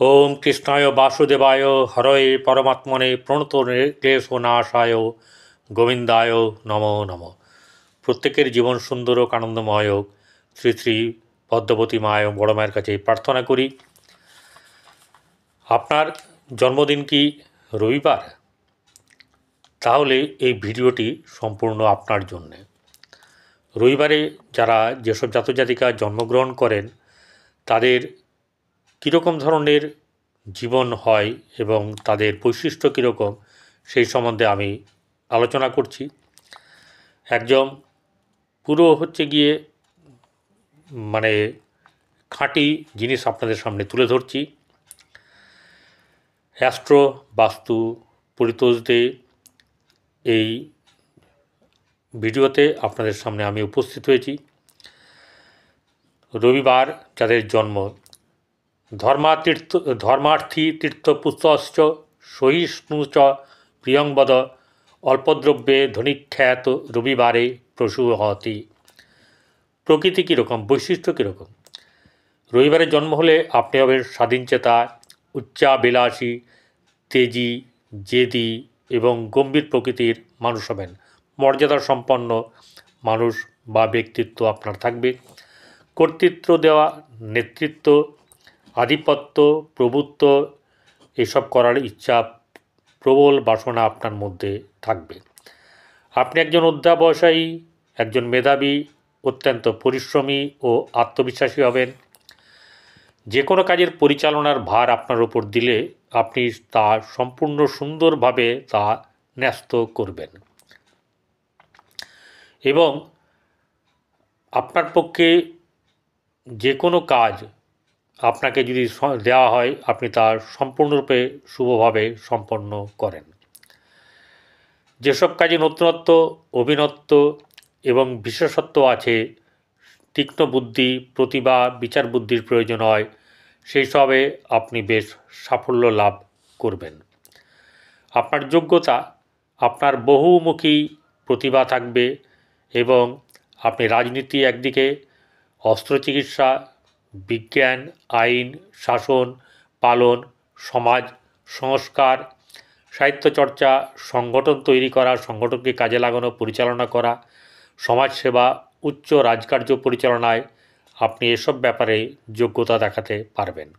ওম কৃষ্ণায় বাসুদেবায় হরয়ে পরমাত্মনে ক্লেশনাশায় গোবিন্দায় নমো নমঃ। প্রত্যেকের জীবন সুন্দর ও আনন্দময় হোক। শ্রী শ্রী পদ্মবতী মায় বড় মায়ের কাছে প্রার্থনা করি। আপনার জন্মদিন কি রবিবার? তাহলে এই ভিডিওটি সম্পূর্ণ আপনার জন্যে। রবিবারে যারা যেসব জাতজাতিকা জন্মগ্রহণ করেন তাদের কীরকম ধরনের জীবন হয় এবং তাদের বৈশিষ্ট্য কীরকম সেই সম্বন্ধে আমি আলোচনা করছি। একদম পুরো গিয়ে খাঁটি জিনিস আপনাদের সামনে তুলে ধরছি। অ্যাস্ট্রো বাস্তু পরিতোষদে এই ভিডিওতে আপনাদের সামনে আমি উপস্থিত হয়েছি। রবিবার যাদের জন্ম, ধর্মার্থী তীর্থপুস্তশ্চ সহিষ্ণুচ প্রিয়ংবদ অল্পদ্রব্যে ধনিখ্যাত রবিবারে প্রসূহতি। প্রকৃতি কীরকম, বৈশিষ্ট্য কীরকম? রবিবারে জন্ম হলে আপনি হবেন স্বাধীনচেতা, উচ্চাবিলাসী, তেজি, জেদি এবং গম্ভীর প্রকৃতির মানুষ হবেন। মর্যাদা সম্পন্ন মানুষ বা ব্যক্তিত্ব আপনার থাকবে। কর্তৃত্ব দেওয়া, নেতৃত্ব, আধিপত্য, প্রভুত্ব এসব করার ইচ্ছা, প্রবল বাসনা আপনার মধ্যে থাকবে। আপনি একজন অধ্যবসায়ী, একজন মেধাবী, অত্যন্ত পরিশ্রমী ও আত্মবিশ্বাসী হবেন। যে কোনো কাজের পরিচালনার ভার আপনার উপর দিলে আপনি তা সম্পূর্ণ সুন্দরভাবে তা ন্যস্ত করবেন এবং আপনার পক্ষে যে কোনো কাজ আপনাকে যদি দেওয়া হয় আপনি তা সম্পূর্ণরূপে শুভভাবে সম্পন্ন করেন। যেসব কাজে নতুনত্ব, অভিনত্ব এবং বিশেষত্ব আছে, তীক্ষ্ণ বুদ্ধি, প্রতিভা, বিচার বুদ্ধির প্রয়োজন হয়, সেই সবে আপনি বেশ সাফল্য লাভ করবেন। আপনার যোগ্যতা, আপনার বহুমুখী প্রতিভা থাকবে এবং আপনি রাজনীতি একদিকে, অস্ত্রচিকিৎসা, বিজ্ঞান, আইন, শাসন, পালন, সমাজ সংস্কার, সাহিত্যচর্চা, সংগঠন তৈরি করা, সংগঠনকে কাজে লাগানো, পরিচালনা করা, সমাজসেবা, উচ্চ রাজকার্য পরিচালনায় আপনি এসব ব্যাপারে যোগ্যতা দেখাতে পারবেন।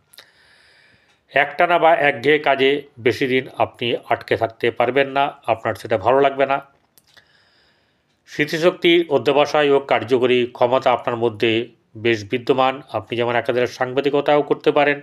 একটানা বা একঘেয়ে কাজে বেশি দিন আপনি আটকে থাকতে পারবেন না, আপনার সেটা ভালো লাগবে না। স্মৃতিশক্তির অধ্যবসায় ও কার্যকরী ক্ষমতা আপনার মধ্যে বেশ বিদ্যমান। আপনি যেমন একাধারে সাংবাদিকতাও করতে পারেন,